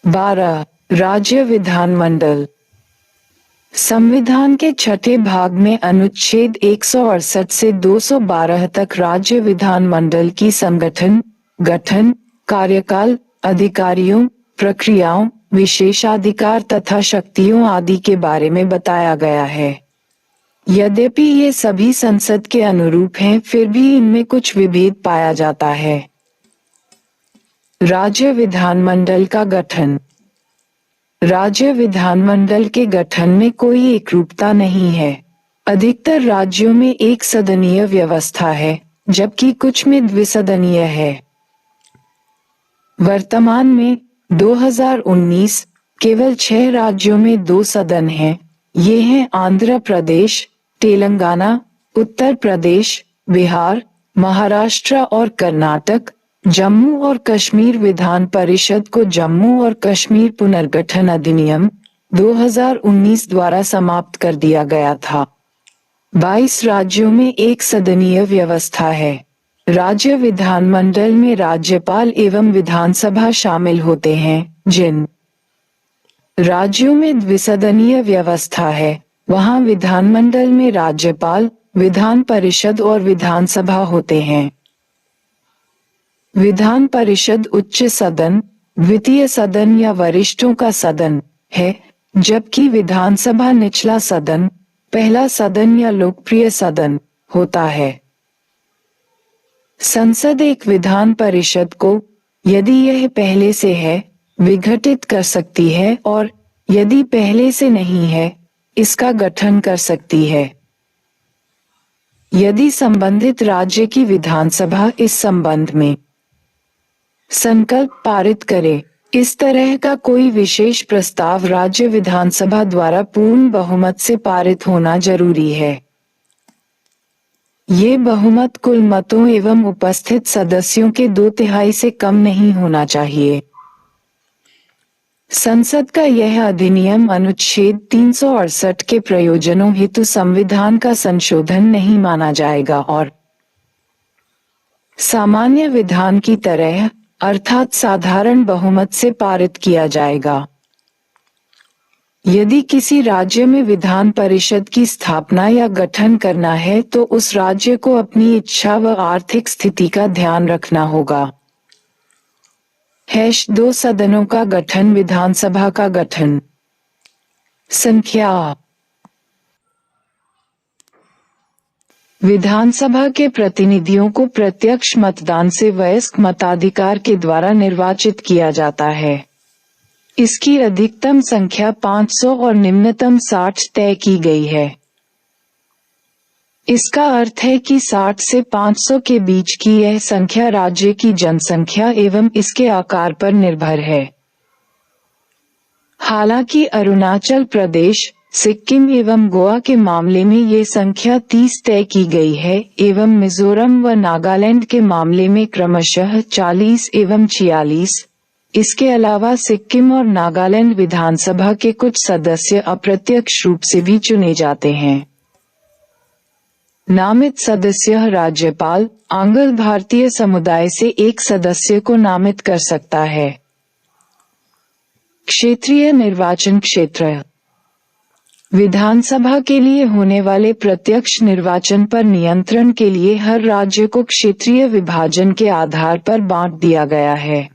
12. राज्य विधानमंडल। संविधान के छठे भाग में अनुच्छेद 168 से 212 तक राज्य विधानमंडल की संगठन, गठन, कार्यकाल, अधिकारियों, प्रक्रियाओं, विशेषाधिकार तथा शक्तियों आदि के बारे में बताया गया है। यद्यपि ये सभी संसद के अनुरूप हैं, फिर भी इनमें कुछ विभेद पाया जाता है। राज्य विधानमंडल का गठन। राज्य विधानमंडल के गठन में कोई एकरूपता नहीं है। अधिकतर राज्यों में एक सदनीय व्यवस्था है, जबकि कुछ में द्विसदनीय है। वर्तमान में 2019 केवल 6 राज्यों में 2 सदन हैं। ये हैं आंध्र प्रदेश, तेलंगाना, उत्तर प्रदेश, बिहार, महाराष्ट्र और कर्नाटक। जम्मू और कश्मीर विधान परिषद को जम्मू और कश्मीर पुनर्गठन अधिनियम 2019 द्वारा समाप्त कर दिया गया था। 22 राज्यों में एक सदनीय व्यवस्था है। राज्य विधानमंडल में राज्यपाल एवं विधानसभा शामिल होते हैं। जिन राज्यों में द्विसदनीय व्यवस्था है, वहां विधानमंडल में राज्यपाल, विधान परिषद और विधानसभा होते हैं। विधान परिषद उच्च सदन, द्वितीय सदन या वरिष्ठों का सदन है, जबकि विधानसभा निचला सदन, पहला सदन या लोकप्रिय सदन होता है। संसद एक विधान परिषद को, यदि यह पहले से है, विघटित कर सकती है और यदि पहले से नहीं है, इसका गठन कर सकती है। यदि संबंधित राज्य की विधानसभा इस संबंध में संकल्प पारित करे, इस तरह का कोई विशेष प्रस्ताव राज्य विधानसभा द्वारा पूर्ण बहुमत से पारित होना जरूरी है। ये बहुमत कुल मतों एवं उपस्थित सदस्यों के 2/3 से कम नहीं होना चाहिए। संसद का यह अधिनियम अनुच्छेद 368 के प्रयोजनों हेतु संविधान का संशोधन नहीं माना जाएगा और सामान्य विधान की तरह, अर्थात साधारण बहुमत से पारित किया जाएगा। यदि किसी राज्य में विधान परिषद की स्थापना या गठन करना है तो उस राज्य को अपनी इच्छा व आर्थिक स्थिति का ध्यान रखना होगा। 2 सदनों का गठन। विधानसभा का गठन। संख्या। विधानसभा के प्रतिनिधियों को प्रत्यक्ष मतदान से वयस्क मताधिकार के द्वारा निर्वाचित किया जाता है। इसकी अधिकतम संख्या 500 और निम्नतम 60 तय की गई है। इसका अर्थ है कि 60 से 500 के बीच की यह संख्या राज्य की जनसंख्या एवं इसके आकार पर निर्भर है। हालांकि अरुणाचल प्रदेश, सिक्किम एवं गोवा के मामले में ये संख्या 30 तय की गई है एवं मिजोरम व नागालैंड के मामले में क्रमशः 40 एवं 46। इसके अलावा सिक्किम और नागालैंड विधानसभा के कुछ सदस्य अप्रत्यक्ष रूप से भी चुने जाते हैं। नामित सदस्य राज्यपाल आंग्ल भारतीय समुदाय से एक सदस्य को नामित कर सकता है। क्षेत्रीय निर्वाचन क्षेत्र। विधानसभा के लिए होने वाले प्रत्यक्ष निर्वाचन पर नियंत्रण के लिए हर राज्य को क्षेत्रीय विभाजन के आधार पर बांट दिया गया है।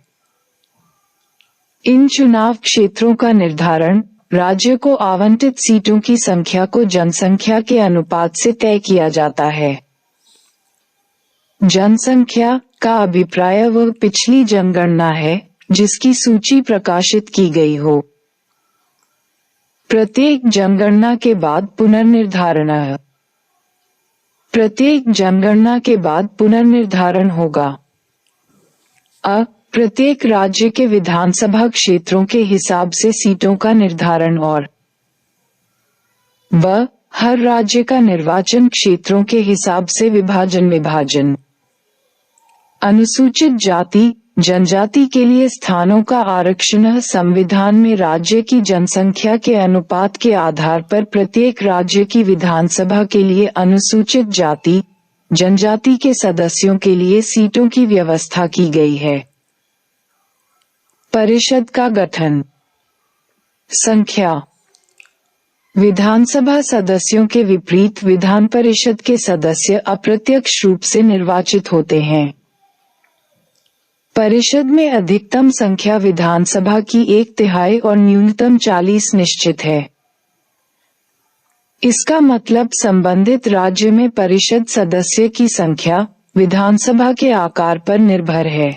इन चुनाव क्षेत्रों का निर्धारण राज्य को आवंटित सीटों की संख्या को जनसंख्या के अनुपात से तय किया जाता है। जनसंख्या का अभिप्राय वह पिछली जनगणना है जिसकी सूची प्रकाशित की गई हो। प्रत्येक जनगणना के बाद पुनर्निर्धारण। प्रत्येक जनगणना के बाद पुनर्निर्धारण होगा। प्रत्येक राज्य के विधानसभा क्षेत्रों के हिसाब से सीटों का निर्धारण और हर राज्य का निर्वाचन क्षेत्रों के हिसाब से विभाजन। अनुसूचित जाति जनजाति के लिए स्थानों का आरक्षण। संविधान में राज्य की जनसंख्या के अनुपात के आधार पर प्रत्येक राज्य की विधानसभा के लिए अनुसूचित जाति जनजाति के सदस्यों के लिए सीटों की व्यवस्था की गई है। परिषद का गठन। संख्या। विधानसभा सदस्यों के विपरीत विधान परिषद के सदस्य अप्रत्यक्ष रूप से निर्वाचित होते हैं। परिषद में अधिकतम संख्या विधानसभा की 1/3 और न्यूनतम 40 निश्चित है। इसका मतलब संबंधित राज्य में परिषद सदस्य की संख्या विधानसभा के आकार पर निर्भर है।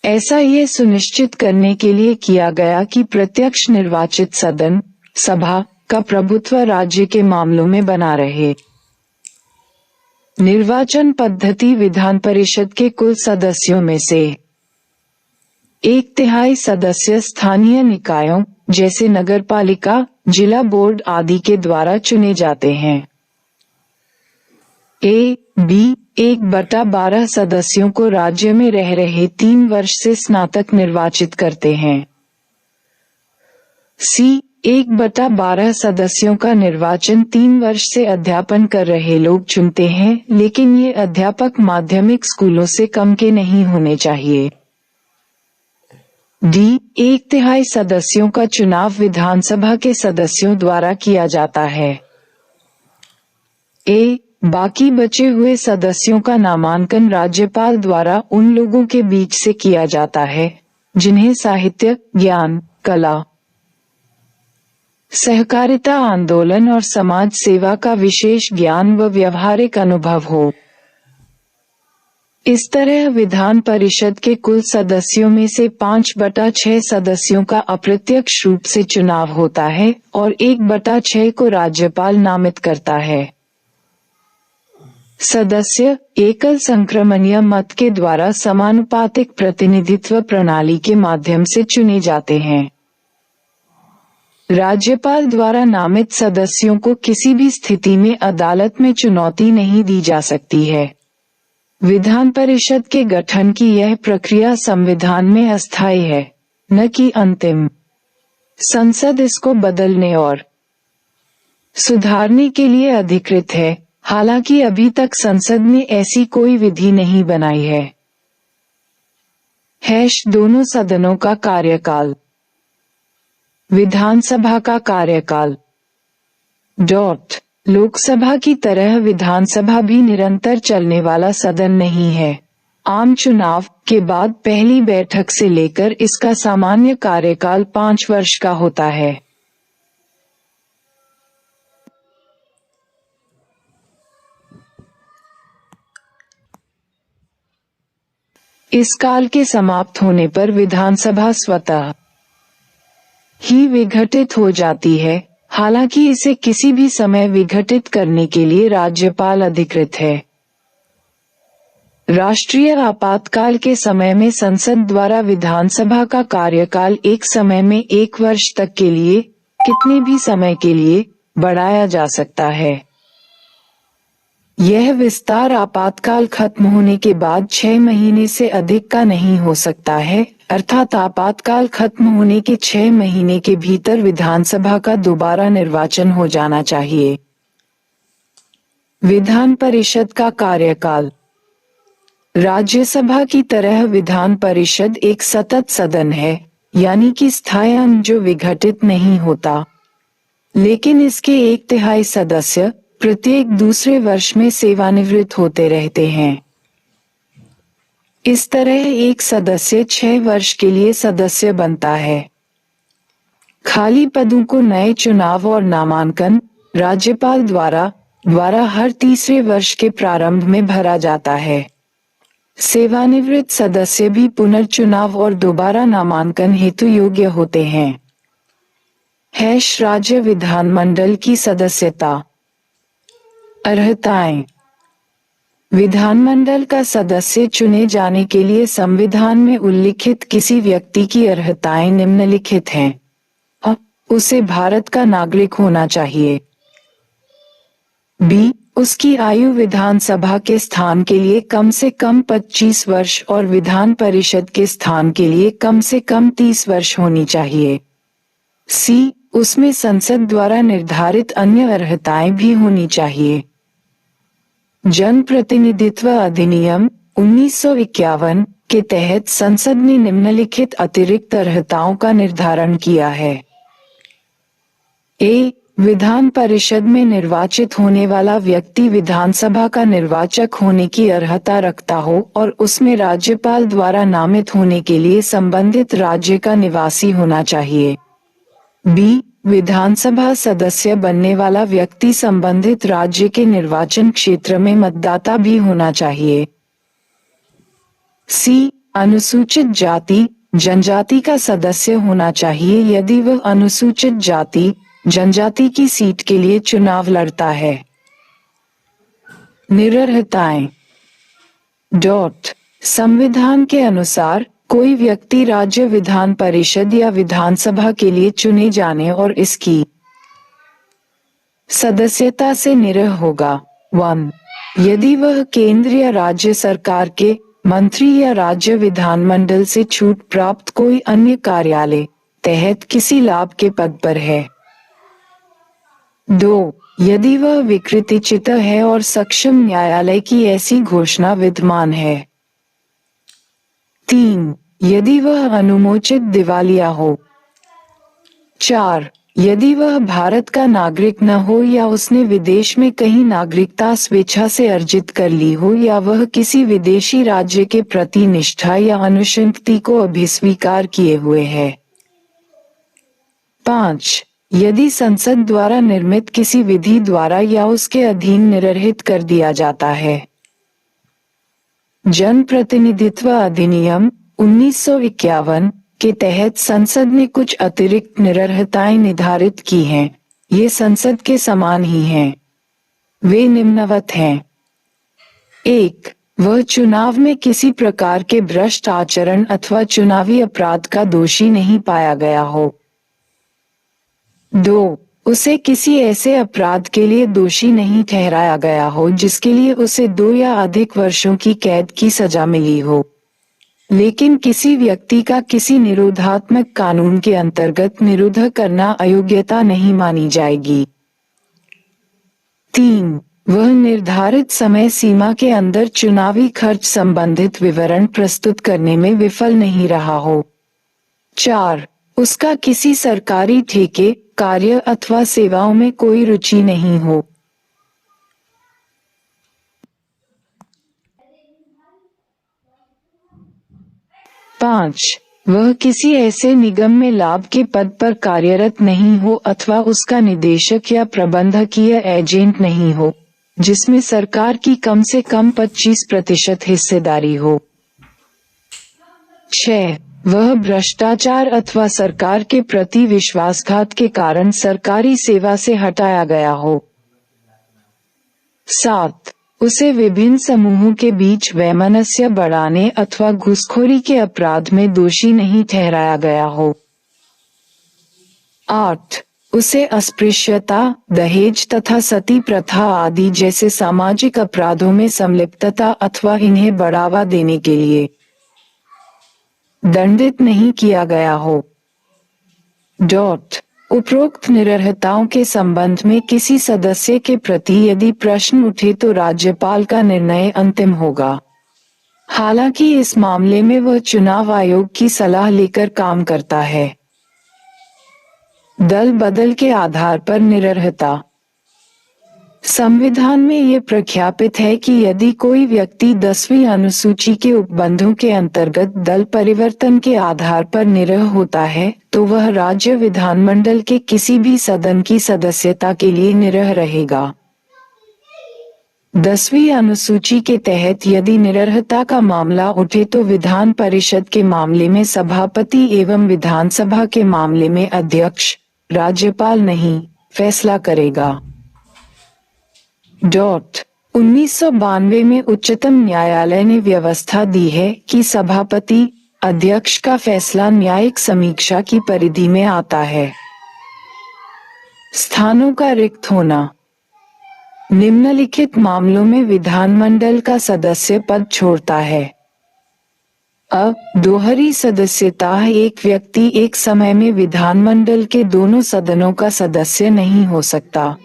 ऐसा ये सुनिश्चित करने के लिए किया गया कि प्रत्यक्ष निर्वाचित सदन सभा का प्रभुत्व राज्य के मामलों में बना रहे। निर्वाचन पद्धति। विधान परिषद के कुल सदस्यों में से 1/3 सदस्य स्थानीय निकायों जैसे नगरपालिका, जिला बोर्ड आदि के द्वारा चुने जाते हैं। B 1/12 सदस्यों को राज्य में रह रहे 3 वर्ष से स्नातक निर्वाचित करते हैं। C 1/12 सदस्यों का निर्वाचन 3 वर्ष से अध्यापन कर रहे लोग चुनते हैं, लेकिन ये अध्यापक माध्यमिक स्कूलों से कम के नहीं होने चाहिए। D 1/3 सदस्यों का चुनाव विधानसभा के सदस्यों द्वारा किया जाता है। बाकी बचे हुए सदस्यों का नामांकन राज्यपाल द्वारा उन लोगों के बीच से किया जाता है जिन्हें साहित्य, ज्ञान, कला, सहकारिता आंदोलन और समाज सेवा का विशेष ज्ञान व व्यवहारिक अनुभव हो। इस तरह विधान परिषद के कुल सदस्यों में से 5/6 सदस्यों का अप्रत्यक्ष रूप से चुनाव होता है और 1/6 को राज्यपाल नामित करता है। सदस्य एकल संक्रमणीय मत के द्वारा समानुपातिक प्रतिनिधित्व प्रणाली के माध्यम से चुने जाते हैं। राज्यपाल द्वारा नामित सदस्यों को किसी भी स्थिति में अदालत में चुनौती नहीं दी जा सकती है। विधान परिषद के गठन की यह प्रक्रिया संविधान में अस्थायी है, न कि अंतिम। संसद इसको बदलने और सुधारने के लिए अधिकृत है, हालांकि अभी तक संसद ने ऐसी कोई विधि नहीं बनाई है। दोनों सदनों का कार्यकाल। विधानसभा का कार्यकाल। लोकसभा की तरह विधानसभा भी निरंतर चलने वाला सदन नहीं है। आम चुनाव के बाद पहली बैठक से लेकर इसका सामान्य कार्यकाल 5 वर्ष का होता है। इस काल के समाप्त होने पर विधानसभा स्वतः ही विघटित हो जाती है, हालांकि इसे किसी भी समय विघटित करने के लिए राज्यपाल अधिकृत है। राष्ट्रीय आपातकाल के समय में संसद द्वारा विधानसभा का कार्यकाल एक समय में 1 वर्ष तक के लिए कितने भी समय के लिए बढ़ाया जा सकता है। यह विस्तार आपातकाल खत्म होने के बाद 6 महीने से अधिक का नहीं हो सकता है, अर्थात आपातकाल खत्म होने के 6 महीने के भीतर विधानसभा का दोबारा निर्वाचन हो जाना चाहिए। विधान परिषद का कार्यकाल। राज्यसभा की तरह विधान परिषद एक सतत सदन है, यानी कि स्थायी अंग जो विघटित नहीं होता, लेकिन इसके 1/3 सदस्य प्रत्येक दूसरे वर्ष में सेवानिवृत्त होते रहते हैं। इस तरह एक सदस्य 6 वर्ष के लिए सदस्य बनता है। खाली पदों को नए चुनाव और नामांकन राज्यपाल द्वारा हर तीसरे वर्ष के प्रारंभ में भरा जाता है। सेवानिवृत्त सदस्य भी पुनर्चुनाव और दोबारा नामांकन हेतु योग्य होते हैं। राज्य विधानमंडल की सदस्यता। अर्हताएं। विधानमंडल का सदस्य चुने जाने के लिए संविधान में उल्लिखित किसी व्यक्ति की अर्हताएं निम्नलिखित हैं। उसे भारत का नागरिक होना चाहिए। B उसकी आयु विधानसभा के स्थान के लिए कम से कम 25 वर्ष और विधान परिषद के स्थान के लिए कम से कम 30 वर्ष होनी चाहिए। C उसमें संसद द्वारा निर्धारित अन्य अर्हताएं भी होनी चाहिए। जन प्रतिनिधित्व अधिनियम 1951 के तहत संसद ने निम्नलिखित अतिरिक्त अर्हताओं का निर्धारण किया है। ए. विधान परिषद में निर्वाचित होने वाला व्यक्ति विधानसभा का निर्वाचक होने की अर्हता रखता हो और उसमें राज्यपाल द्वारा नामित होने के लिए संबंधित राज्य का निवासी होना चाहिए। बी. विधानसभा सदस्य बनने वाला व्यक्ति संबंधित राज्य के निर्वाचन क्षेत्र में मतदाता भी होना चाहिए। सी. अनुसूचित जाति जनजाति का सदस्य होना चाहिए यदि वह अनुसूचित जाति जनजाति की सीट के लिए चुनाव लड़ता है। निरर्हताएं। संविधान के अनुसार कोई व्यक्ति राज्य विधान परिषद या विधानसभा के लिए चुने जाने और इसकी सदस्यता से निरह होगा। 1. यदि वह केंद्र या राज्य सरकार के मंत्री या राज्य विधानमंडल से छूट प्राप्त कोई अन्य कार्यालय तहत किसी लाभ के पद पर है। 2. यदि वह विकृतिचित है और सक्षम न्यायालय की ऐसी घोषणा विद्यमान है। 3. यदि वह अनुमोचित दिवालिया हो। 4. यदि वह भारत का नागरिक न हो या उसने विदेश में कहीं नागरिकता स्वेच्छा से अर्जित कर ली हो या वह किसी विदेशी राज्य के प्रति निष्ठा या अनुशंसति को अभिस्वीकार किए हुए है। 5. यदि संसद द्वारा निर्मित किसी विधि द्वारा या उसके अधीन निरर्हित कर दिया जाता है। जन प्रतिनिधित्व अधिनियम 1951 के तहत संसद ने कुछ अतिरिक्त निरर्हताएं निर्धारित की हैं। ये संसद के समान ही हैं। वे निम्नवत हैं। 1. वह चुनाव में किसी प्रकार के भ्रष्ट आचरण अथवा चुनावी अपराध का दोषी नहीं पाया गया हो। 2. उसे किसी ऐसे अपराध के लिए दोषी नहीं ठहराया गया हो जिसके लिए उसे 2 या अधिक वर्षों की कैद की सजा मिली हो, लेकिन किसी व्यक्ति का किसी निरोधात्मक कानून के अंतर्गत निरोध करना अयोग्यता नहीं मानी जाएगी। 3. वह निर्धारित समय सीमा के अंदर चुनावी खर्च संबंधित विवरण प्रस्तुत करने में विफल नहीं रहा हो। 4. उसका किसी सरकारी ठेके, कार्य अथवा सेवाओं में कोई रुचि नहीं हो। 5. वह किसी ऐसे निगम में लाभ के पद पर कार्यरत नहीं हो अथवा उसका निदेशक या प्रबंधकीय एजेंट नहीं हो जिसमें सरकार की कम से कम 25% हिस्सेदारी हो। 6. वह भ्रष्टाचार अथवा सरकार के प्रति विश्वासघात के कारण सरकारी सेवा से हटाया गया हो। 7. उसे विभिन्न समूहों के बीच वैमनस्य बढ़ाने अथवा घूसखोरी के अपराध में दोषी नहीं ठहराया गया हो। 8. उसे अस्पृश्यता, दहेज तथा सती प्रथा आदि जैसे सामाजिक अपराधों में संलिप्तता अथवा इन्हें बढ़ावा देने के लिए दंडित नहीं किया गया हो। उपरोक्त निरर्हताओं के संबंध में किसी सदस्य के प्रति यदि प्रश्न उठे तो राज्यपाल का निर्णय अंतिम होगा। हालांकि इस मामले में वह चुनाव आयोग की सलाह लेकर काम करता है। दल बदल के आधार पर निरर्हता। संविधान में ये प्रख्यापित है कि यदि कोई व्यक्ति 10वीं अनुसूची के उपबंधों के अंतर्गत दल परिवर्तन के आधार पर निरह होता है तो वह राज्य विधानमंडल के किसी भी सदन की सदस्यता के लिए निरह रहेगा। 10वीं अनुसूची के तहत यदि निरर्हता का मामला उठे तो विधान परिषद के मामले में सभापति एवं विधानसभा के मामले में अध्यक्ष, राज्यपाल नहीं, फैसला करेगा। 1992 में उच्चतम न्यायालय ने व्यवस्था दी है कि सभापति, अध्यक्ष का फैसला न्यायिक समीक्षा की परिधि में आता है। स्थानों का रिक्त होना। निम्नलिखित मामलों में विधानमंडल का सदस्य पद छोड़ता है। दोहरी सदस्यता। एक व्यक्ति एक समय में विधानमंडल के दोनों सदनों का सदस्य नहीं हो सकता।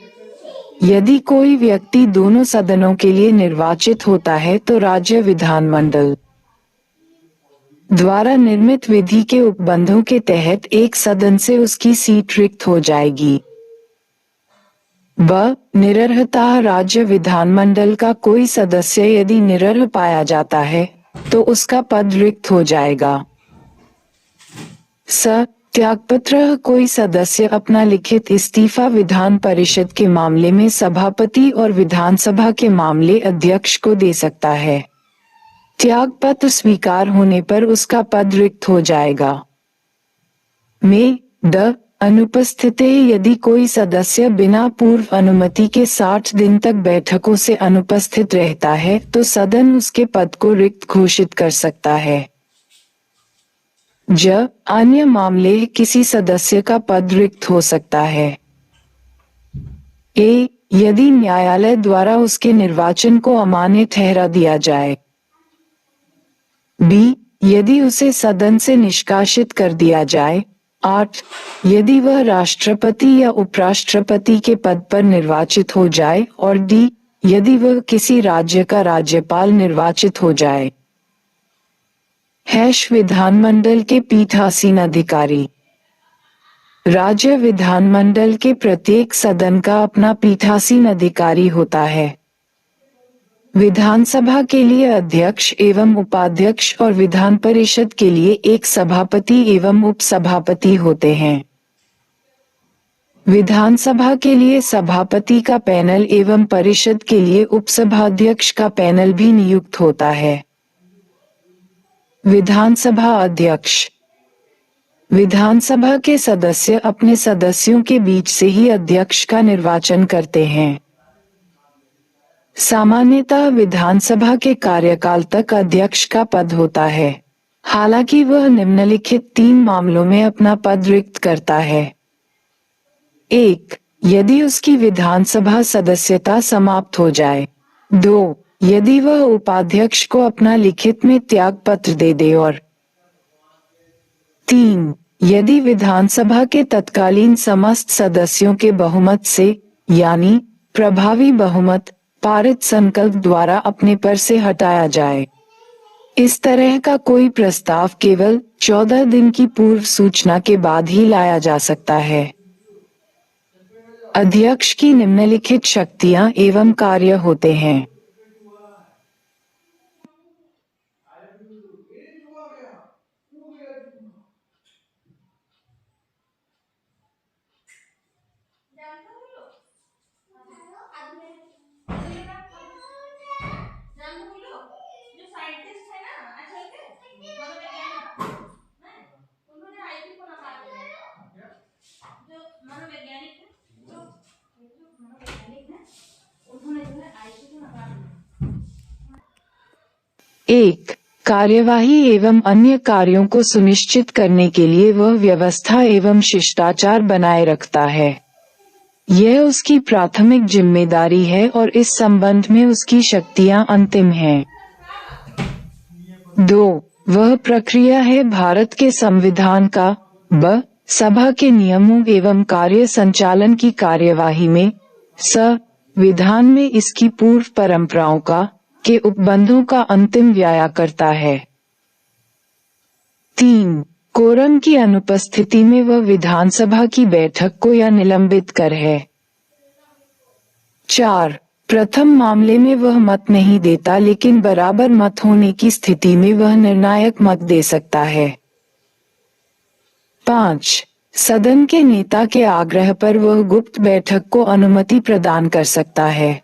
यदि कोई व्यक्ति दोनों सदनों के लिए निर्वाचित होता है तो राज्य विधानमंडल द्वारा निर्मित विधि के उपबंधों के तहत एक सदन से उसकी सीट रिक्त हो जाएगी। ब. निरर्हता राज्य विधानमंडल का कोई सदस्य यदि निरर्ह पाया जाता है तो उसका पद रिक्त हो जाएगा। स. त्यागपत्र कोई सदस्य अपना लिखित इस्तीफा विधान परिषद के मामले में सभापति और विधानसभा के मामले अध्यक्ष को दे सकता है। त्यागपत्र स्वीकार होने पर उसका पद रिक्त हो जाएगा। में. द. अनुपस्थित यदि कोई सदस्य बिना पूर्व अनुमति के 60 दिन तक बैठकों से अनुपस्थित रहता है तो सदन उसके पद को रिक्त घोषित कर सकता है। ज. अन्य मामले किसी सदस्य का पद रिक्त हो सकता है। ए. यदि न्यायालय द्वारा उसके निर्वाचन को अमान्य ठहरा दिया जाए। बी. यदि उसे सदन से निष्कासित कर दिया जाए। 8. यदि वह राष्ट्रपति या उपराष्ट्रपति के पद पर निर्वाचित हो जाए। और डी. यदि वह किसी राज्य का राज्यपाल निर्वाचित हो जाए। विधानमंडल के पीठासीन अधिकारी। राज्य विधानमंडल के प्रत्येक सदन का अपना पीठासीन अधिकारी होता है। विधानसभा के लिए अध्यक्ष एवं उपाध्यक्ष और विधान परिषद के लिए एक सभापति एवं उपसभापति होते हैं। विधानसभा के लिए सभापति का पैनल एवं परिषद के लिए उपसभाध्यक्ष का पैनल भी नियुक्त होता है। विधानसभा अध्यक्ष। विधानसभा के सदस्य अपने सदस्यों के बीच से ही अध्यक्ष का निर्वाचन करते हैं। सामान्यतः विधानसभा के कार्यकाल तक अध्यक्ष का पद होता है, हालांकि वह निम्नलिखित 3 मामलों में अपना पद रिक्त करता है। 1. यदि उसकी विधानसभा सदस्यता समाप्त हो जाए। 2. यदि वह उपाध्यक्ष को अपना लिखित में त्याग पत्र दे दे। और 3. यदि विधानसभा के तत्कालीन समस्त सदस्यों के बहुमत से यानी प्रभावी बहुमत पारित संकल्प द्वारा अपने पर से हटाया जाए। इस तरह का कोई प्रस्ताव केवल 14 दिन की पूर्व सूचना के बाद ही लाया जा सकता है। अध्यक्ष की निम्नलिखित शक्तियां एवं कार्य होते हैं। एक. कार्यवाही एवं अन्य कार्यों को सुनिश्चित करने के लिए वह व्यवस्था एवं शिष्टाचार बनाए रखता है। यह उसकी प्राथमिक जिम्मेदारी है और इस संबंध में उसकी शक्तियां अंतिम हैं। 2. वह प्रक्रिया है भारत के संविधान का। ब. सभा के नियमों एवं कार्य संचालन की कार्यवाही में। स. विधान में इसकी पूर्व परंपराओं का के उपबंधों का अंतिम व्याया करता है। 3. कोरम की अनुपस्थिति में वह विधानसभा की बैठक को या निलंबित कर है। 4. प्रथम मामले में वह मत नहीं देता, लेकिन बराबर मत होने की स्थिति में वह निर्णायक मत दे सकता है। 5. सदन के नेता के आग्रह पर वह गुप्त बैठक को अनुमति प्रदान कर सकता है।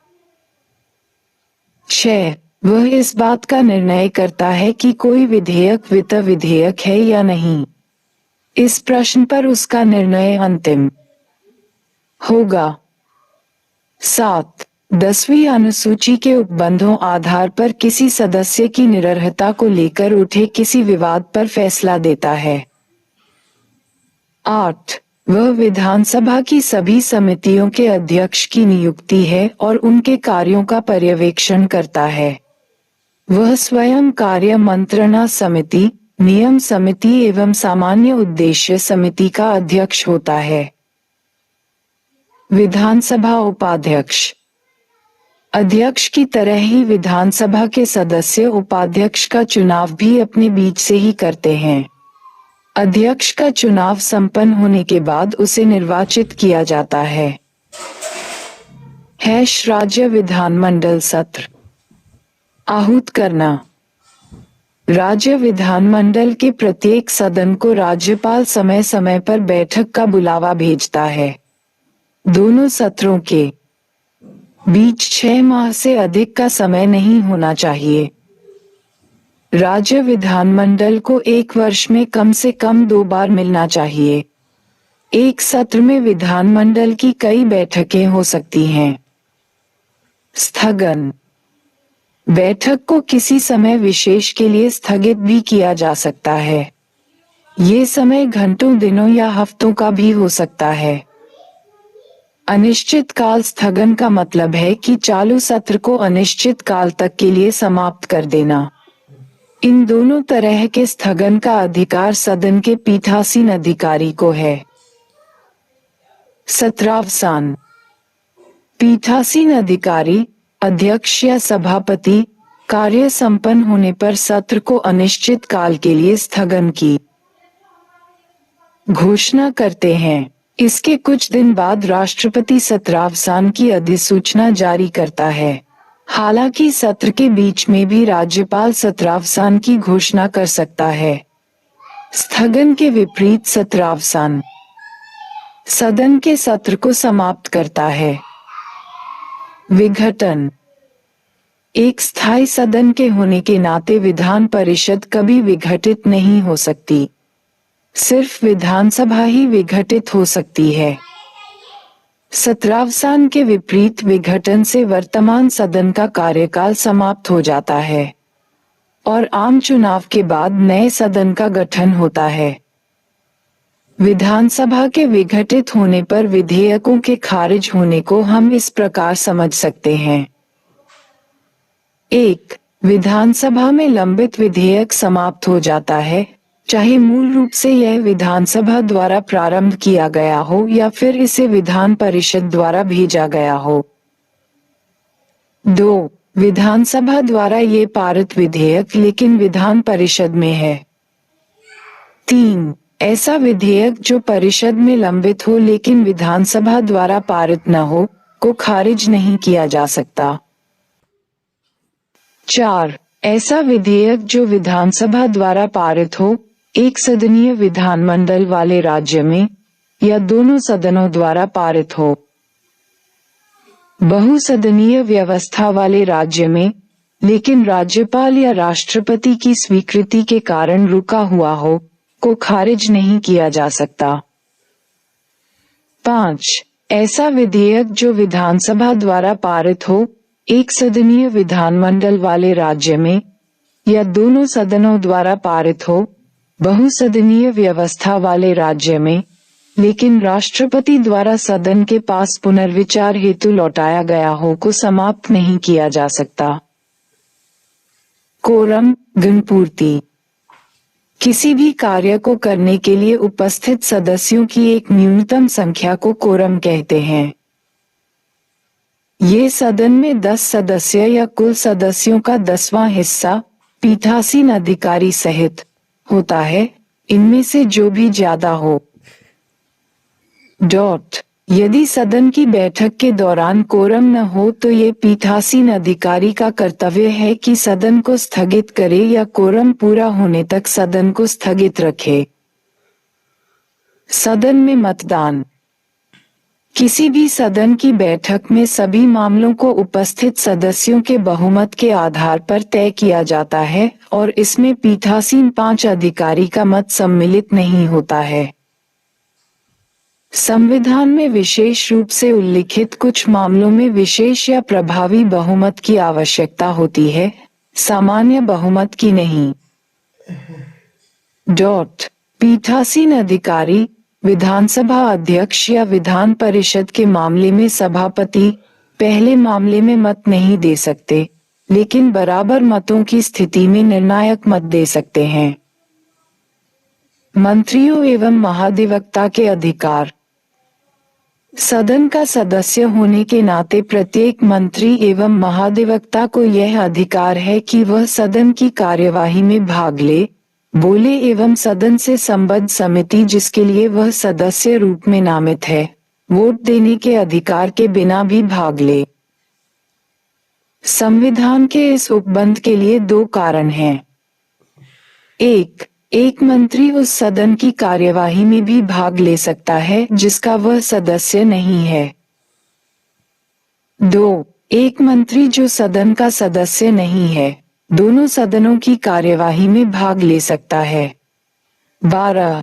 6. वह इस बात का निर्णय करता है कि कोई विधेयक वित्त विधेयक है या नहीं। इस प्रश्न पर उसका निर्णय अंतिम होगा। 7. 10वीं अनुसूची के उपबंधों आधार पर किसी सदस्य की निरर्हता को लेकर उठे किसी विवाद पर फैसला देता है। 8. वह विधानसभा की सभी समितियों के अध्यक्ष की नियुक्ति है और उनके कार्यों का पर्यवेक्षण करता है। वह स्वयं कार्य मंत्रणा समिति, नियम समिति एवं सामान्य उद्देश्य समिति का अध्यक्ष होता है। विधानसभा उपाध्यक्ष। अध्यक्ष की तरह ही विधानसभा के सदस्य उपाध्यक्ष का चुनाव भी अपने बीच से ही करते हैं। अध्यक्ष का चुनाव संपन्न होने के बाद उसे निर्वाचित किया जाता है। राज्य विधानमंडल सत्र आहूत करना। राज्य विधानमंडल के प्रत्येक सदन को राज्यपाल समय समय पर बैठक का बुलावा भेजता है। दोनों सत्रों के बीच 6 माह से अधिक का समय नहीं होना चाहिए। राज्य विधानमंडल को एक वर्ष में कम से कम 2 बार मिलना चाहिए। एक सत्र में विधानमंडल की कई बैठकें हो सकती हैं। स्थगन। बैठक को किसी समय विशेष के लिए स्थगित भी किया जा सकता है। ये समय घंटों, दिनों या हफ्तों का भी हो सकता है। अनिश्चित काल स्थगन का मतलब है कि चालू सत्र को अनिश्चित काल तक के लिए समाप्त कर देना। इन दोनों तरह के स्थगन का अधिकार सदन के पीठासीन अधिकारी को है। सत्रावसान। पीठासीन अधिकारी, अध्यक्ष या सभापति कार्य संपन्न होने पर सत्र को अनिश्चित काल के लिए स्थगन की घोषणा करते हैं। इसके कुछ दिन बाद राष्ट्रपति सत्रावसान की अधिसूचना जारी करता है। हालांकि सत्र के बीच में भी राज्यपाल सत्रावसान की घोषणा कर सकता है। स्थगन के विपरीत सत्रावसान सदन के सत्र को समाप्त करता है। विघटन। एक स्थायी सदन के होने के नाते विधान परिषद कभी विघटित नहीं हो सकती। सिर्फ विधानसभा ही विघटित हो सकती है। सत्रावसान के विपरीत विघटन से वर्तमान सदन का कार्यकाल समाप्त हो जाता है और आम चुनाव के बाद नए सदन का गठन होता है। विधानसभा के विघटित होने पर विधेयकों के खारिज होने को हम इस प्रकार समझ सकते हैं। 1. विधानसभा में लंबित विधेयक समाप्त हो जाता है, चाहे मूल रूप से यह विधानसभा द्वारा प्रारंभ किया गया हो या फिर इसे विधान परिषद द्वारा भेजा गया हो। 2. विधानसभा द्वारा ये पारित विधेयक लेकिन विधान परिषद में है। 3. ऐसा विधेयक जो परिषद में लंबित हो लेकिन विधानसभा द्वारा पारित न हो, को खारिज नहीं किया जा सकता। 4. ऐसा विधेयक जो विधानसभा द्वारा पारित हो, एक सदनीय विधानमंडल वाले राज्य में या दोनों सदनों द्वारा पारित हो, बहुसदनीय व्यवस्था वाले राज्य में लेकिन राज्यपाल या राष्ट्रपति की स्वीकृति के कारण रुका हुआ हो, को खारिज नहीं किया जा सकता। 5. ऐसा विधेयक जो विधानसभा द्वारा पारित हो, एक सदनीय विधानमंडल वाले राज्य में या दोनों सदनों द्वारा पारित हो, बहुसदनीय व्यवस्था वाले राज्य में लेकिन राष्ट्रपति द्वारा सदन के पास पुनर्विचार हेतु लौटाया गया हो, को समाप्त नहीं किया जा सकता। कोरम, गणपूर्ति। किसी भी कार्य को करने के लिए उपस्थित सदस्यों की एक न्यूनतम संख्या को कोरम कहते हैं। ये सदन में 10 सदस्य या कुल सदस्यों का 10वां हिस्सा पीठासीन अधिकारी सहित होता है, इनमें से जो भी ज्यादा हो। यदि सदन की बैठक के दौरान कोरम न हो तो ये पीठासीन अधिकारी का कर्तव्य है कि सदन को स्थगित करे या कोरम पूरा होने तक सदन को स्थगित रखे। सदन में मतदान। किसी भी सदन की बैठक में सभी मामलों को उपस्थित सदस्यों के बहुमत के आधार पर तय किया जाता है और इसमें पीठासीन 5 अधिकारी का मत सम्मिलित नहीं होता है। संविधान में विशेष रूप से उल्लिखित कुछ मामलों में विशेष या प्रभावी बहुमत की आवश्यकता होती है, सामान्य बहुमत की नहीं। पीठासीन अधिकारी विधानसभा अध्यक्ष या विधान परिषद के मामले में सभापति पहले मामले में मत नहीं दे सकते, लेकिन बराबर मतों की स्थिति में निर्णायक मत दे सकते हैं। मंत्रियों एवं महाधिवक्ता के अधिकार। सदन का सदस्य होने के नाते प्रत्येक मंत्री एवं महाधिवक्ता को यह अधिकार है कि वह सदन की कार्यवाही में भाग ले, बोले एवं सदन से संबद्ध समिति जिसके लिए वह सदस्य रूप में नामित है, वोट देने के अधिकार के बिना भी भाग ले। संविधान के इस उपबंध के लिए दो कारण हैं। एक मंत्री उस सदन की कार्यवाही में भी भाग ले सकता है जिसका वह सदस्य नहीं है। 2. एक मंत्री जो सदन का सदस्य नहीं है, दोनों सदनों की कार्यवाही में भाग ले सकता है। 12.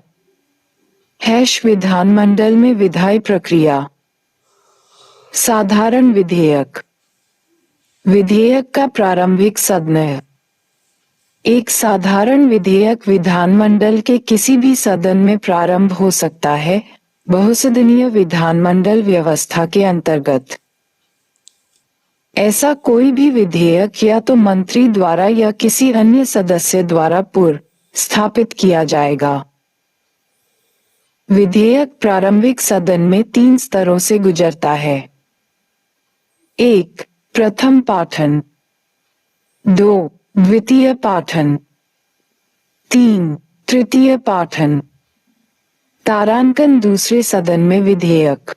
विधानमंडल में विधायी प्रक्रिया। साधारण विधेयक। विधेयक का प्रारंभिक सदन। एक साधारण विधेयक विधानमंडल के किसी भी सदन में प्रारंभ हो सकता है, बहुसदनीय विधानमंडल व्यवस्था के अंतर्गत। ऐसा कोई भी विधेयक या तो मंत्री द्वारा या किसी अन्य सदस्य द्वारा पूर्व स्थापित किया जाएगा। विधेयक प्रारंभिक सदन में 3 स्तरों से गुजरता है। 1. प्रथम पाठन। 2. द्वितीय पाठन। 3. तृतीय पाठन। तारांकन। दूसरे सदन में विधेयक।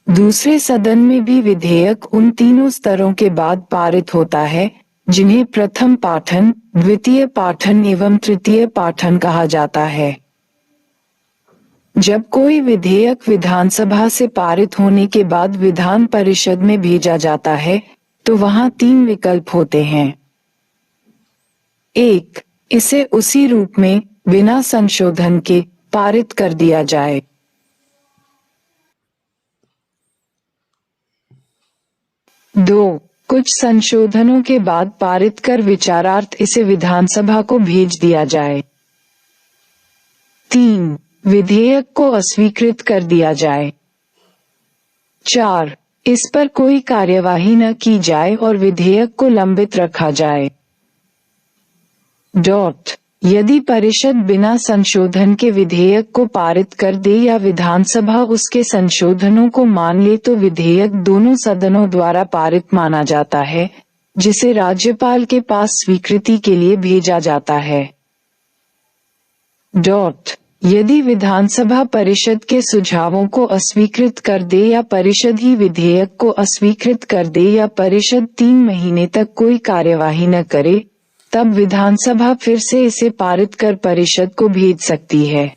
दूसरे सदन में भी विधेयक उन तीनों स्तरों के बाद पारित होता है जिन्हें प्रथम पाठन, द्वितीय पाठन एवं तृतीय पाठन कहा जाता है। जब कोई विधेयक विधानसभा से पारित होने के बाद विधान परिषद में भेजा जाता है तो वहां 3 विकल्प होते हैं। 1. इसे उसी रूप में बिना संशोधन के पारित कर दिया जाए। 2. कुछ संशोधनों के बाद पारित कर विचारार्थ इसे विधानसभा को भेज दिया जाए। 3. विधेयक को अस्वीकृत कर दिया जाए। 4. इस पर कोई कार्यवाही न की जाए और विधेयक को लंबित रखा जाए। यदि परिषद बिना संशोधन के विधेयक को पारित कर दे या विधानसभा उसके संशोधनों को मान ले तो विधेयक दोनों सदनों द्वारा पारित माना जाता है, जिसे राज्यपाल के पास स्वीकृति के लिए भेजा जाता है। यदि विधानसभा परिषद के सुझावों को अस्वीकृत कर दे या परिषद ही विधेयक को अस्वीकृत कर दे या परिषद 3 महीने तक कोई कार्यवाही न करे, तब विधानसभा फिर से इसे पारित कर परिषद को भेज सकती है।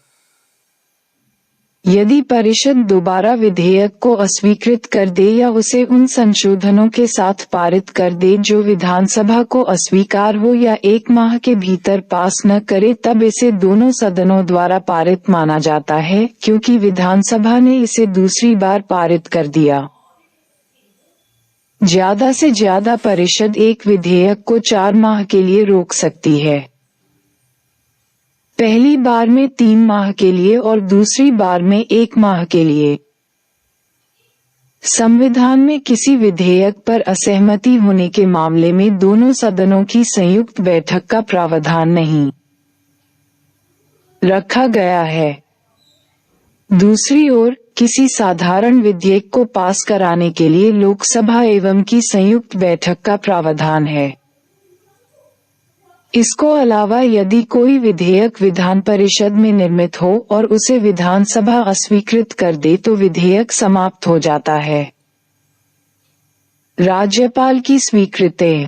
यदि परिषद दोबारा विधेयक को अस्वीकृत कर दे या उसे उन संशोधनों के साथ पारित कर दे जो विधानसभा को अस्वीकार हो या 1 माह के भीतर पास न करे, तब इसे दोनों सदनों द्वारा पारित माना जाता है क्योंकि विधानसभा ने इसे दूसरी बार पारित कर दिया। ज्यादा से ज्यादा परिषद एक विधेयक को 4 माह के लिए रोक सकती है। पहली बार में 3 माह के लिए और दूसरी बार में 1 माह के लिए। संविधान में किसी विधेयक पर असहमति होने के मामले में दोनों सदनों की संयुक्त बैठक का प्रावधान नहीं रखा गया है। दूसरी ओर, किसी साधारण विधेयक को पास कराने के लिए लोकसभा एवं की संयुक्त बैठक का प्रावधान है। इसको अलावा यदि कोई विधेयक विधान परिषद में निर्मित हो और उसे विधानसभा अस्वीकृत कर दे तो विधेयक समाप्त हो जाता है। राज्यपाल की स्वीकृति।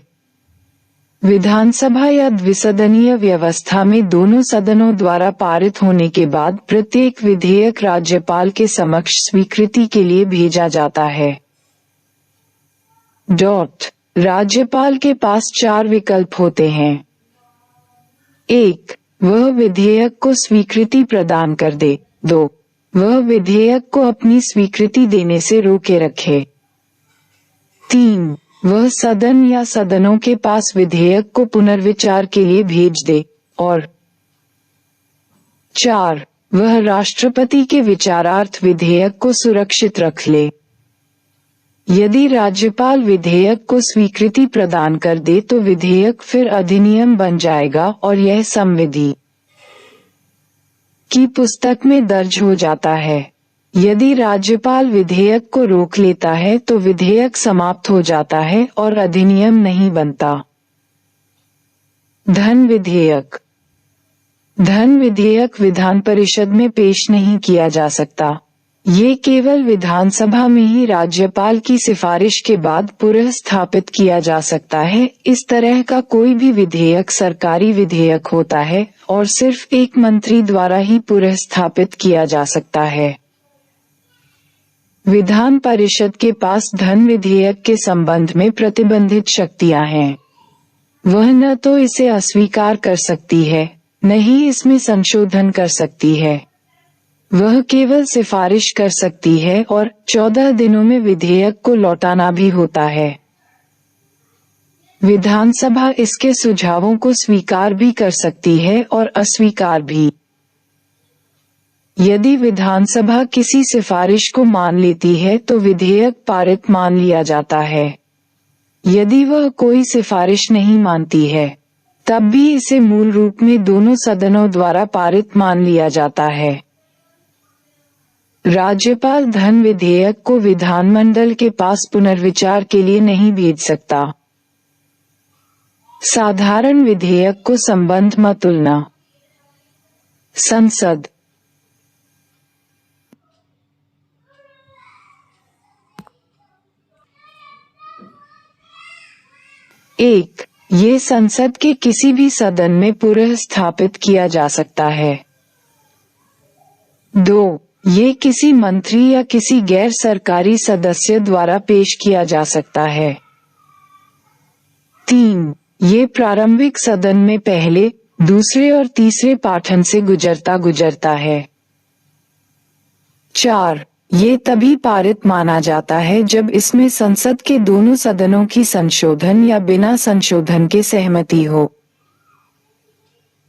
विधानसभा या द्विसदनीय व्यवस्था में दोनों सदनों द्वारा पारित होने के बाद प्रत्येक विधेयक राज्यपाल के समक्ष स्वीकृति के लिए भेजा जाता है। राज्यपाल के पास 4 विकल्प होते हैं। 1. वह विधेयक को स्वीकृति प्रदान कर दे। 2. वह विधेयक को अपनी स्वीकृति देने से रोके रखे। 3. वह सदन या सदनों के पास विधेयक को पुनर्विचार के लिए भेज दे। और 4. वह राष्ट्रपति के विचारार्थ विधेयक को सुरक्षित रख ले। यदि राज्यपाल विधेयक को स्वीकृति प्रदान कर दे तो विधेयक फिर अधिनियम बन जाएगा और यह संविधि की पुस्तक में दर्ज हो जाता है। यदि राज्यपाल विधेयक को रोक लेता है तो विधेयक समाप्त हो जाता है और अधिनियम नहीं बनता। धन विधेयक। धन विधेयक विधान परिषद में पेश नहीं किया जा सकता। ये केवल विधानसभा में ही राज्यपाल की सिफारिश के बाद पुनः स्थापित किया जा सकता है। इस तरह का कोई भी विधेयक सरकारी विधेयक होता है और सिर्फ एक मंत्री द्वारा ही पुनः स्थापित किया जा सकता है। विधान परिषद के पास धन विधेयक के संबंध में प्रतिबंधित शक्तियां हैं। वह न तो इसे अस्वीकार कर सकती है, न ही इसमें संशोधन कर सकती है। वह केवल सिफारिश कर सकती है और 14 दिनों में विधेयक को लौटाना भी होता है। विधानसभा इसके सुझावों को स्वीकार भी कर सकती है और अस्वीकार भी। यदि विधानसभा किसी सिफारिश को मान लेती है तो विधेयक पारित मान लिया जाता है। यदि वह कोई सिफारिश नहीं मानती है, तब भी इसे मूल रूप में दोनों सदनों द्वारा पारित मान लिया जाता है। राज्यपाल धन विधेयक को विधानमंडल के पास पुनर्विचार के लिए नहीं भेज सकता। साधारण विधेयक को संबंध में तुलना। संसद। एक, ये संसद के किसी भी सदन में पुनः स्थापित किया जा सकता है। 2, ये किसी मंत्री या किसी गैर सरकारी सदस्य द्वारा पेश किया जा सकता है। 3, ये प्रारंभिक सदन में पहले, दूसरे और तीसरे पाठन से गुजरता है। 4, ये तभी पारित माना जाता है जब इसमें संसद के दोनों सदनों की संशोधन या बिना संशोधन के सहमति हो।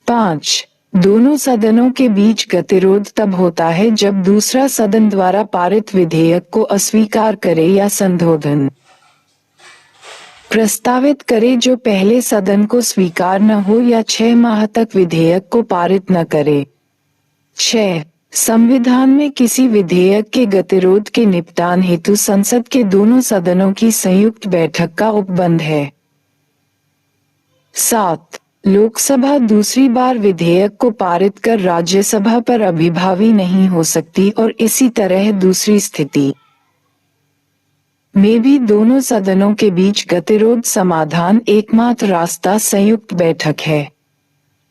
5, दोनों सदनों के बीच गतिरोध तब होता है जब दूसरा सदन द्वारा पारित विधेयक को अस्वीकार करे या संशोधन प्रस्तावित करे जो पहले सदन को स्वीकार न हो या 6 माह तक विधेयक को पारित न करे। 6, संविधान में किसी विधेयक के गतिरोध के निपटान हेतु संसद के दोनों सदनों की संयुक्त बैठक का उपबंध है। 7, लोकसभा दूसरी बार विधेयक को पारित कर राज्यसभा पर अभिभावी नहीं हो सकती और इसी तरह दूसरी स्थिति में भी दोनों सदनों के बीच गतिरोध समाधान एकमात्र रास्ता संयुक्त बैठक है।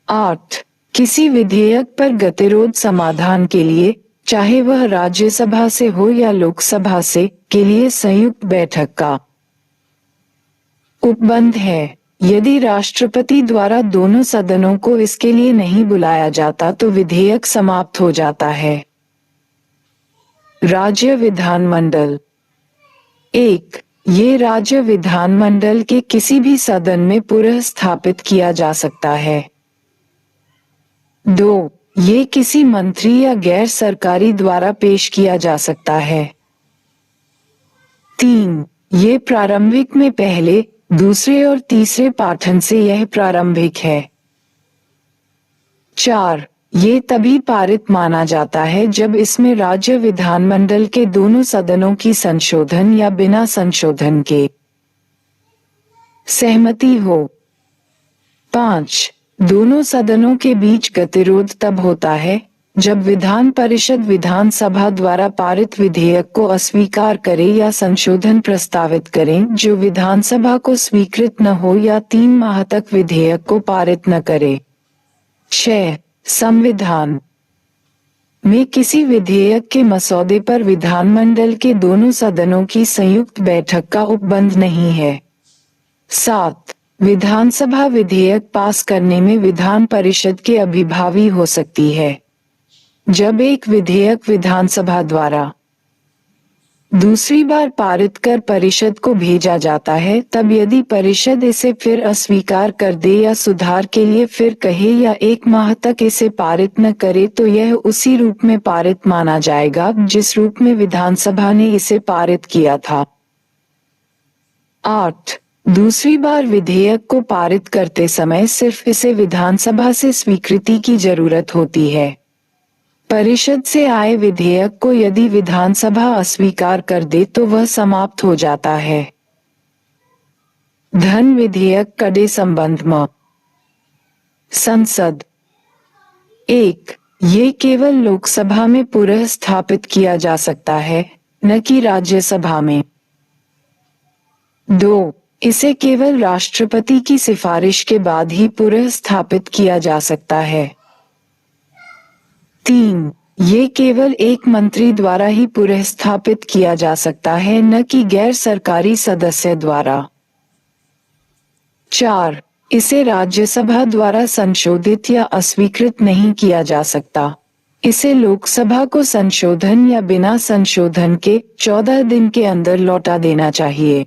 8, किसी विधेयक पर गतिरोध समाधान के लिए, चाहे वह राज्यसभा से हो या लोकसभा से, के लिए संयुक्त बैठक का उपबंध है। यदि राष्ट्रपति द्वारा दोनों सदनों को इसके लिए नहीं बुलाया जाता तो विधेयक समाप्त हो जाता है। राज्य विधानमंडल। 1, ये राज्य विधानमंडल के किसी भी सदन में पुनः स्थापित किया जा सकता है। 2, ये किसी मंत्री या गैर सरकारी द्वारा पेश किया जा सकता है। 3, ये प्रारंभिक में पहले, दूसरे और तीसरे पाठन से यह प्रारंभिक है। 4, ये तभी पारित माना जाता है जब इसमें राज्य विधानमंडल के दोनों सदनों की संशोधन या बिना संशोधन के सहमति हो। 5, दोनों सदनों के बीच गतिरोध तब होता है जब विधान परिषद विधानसभा द्वारा पारित विधेयक को अस्वीकार करे या संशोधन प्रस्तावित करें जो विधानसभा को स्वीकृत न हो या 3 माह तक विधेयक को पारित न करे। 6, संविधान में किसी विधेयक के मसौदे पर विधानमंडल के दोनों सदनों की संयुक्त बैठक का उपबंध नहीं है। 7, विधानसभा विधेयक पास करने में विधान परिषद के अभिभावी हो सकती है। जब एक विधेयक विधानसभा द्वारा दूसरी बार पारित कर परिषद को भेजा जाता है तब यदि परिषद इसे फिर अस्वीकार कर दे या सुधार के लिए फिर कहे या 1 माह तक इसे पारित न करे तो यह उसी रूप में पारित माना जाएगा जिस रूप में विधानसभा ने इसे पारित किया था। 8, दूसरी बार विधेयक को पारित करते समय सिर्फ इसे विधानसभा से स्वीकृति की जरूरत होती है। परिषद से आए विधेयक को यदि विधानसभा अस्वीकार कर दे तो वह समाप्त हो जाता है। धन विधेयक कड़े संबंध में। संसद 1. ये केवल लोकसभा में पुनः स्थापित किया जा सकता है, न कि राज्यसभा में। 2. इसे केवल राष्ट्रपति की सिफारिश के बाद ही पुनः स्थापित किया जा सकता है। 3. ये केवल एक मंत्री द्वारा ही पुनः स्थापित किया जा सकता है, न कि गैर सरकारी सदस्य द्वारा। 4. इसे राज्यसभा द्वारा संशोधित या अस्वीकृत नहीं किया जा सकता। इसे लोकसभा को संशोधन या बिना संशोधन के 14 दिन के अंदर लौटा देना चाहिए।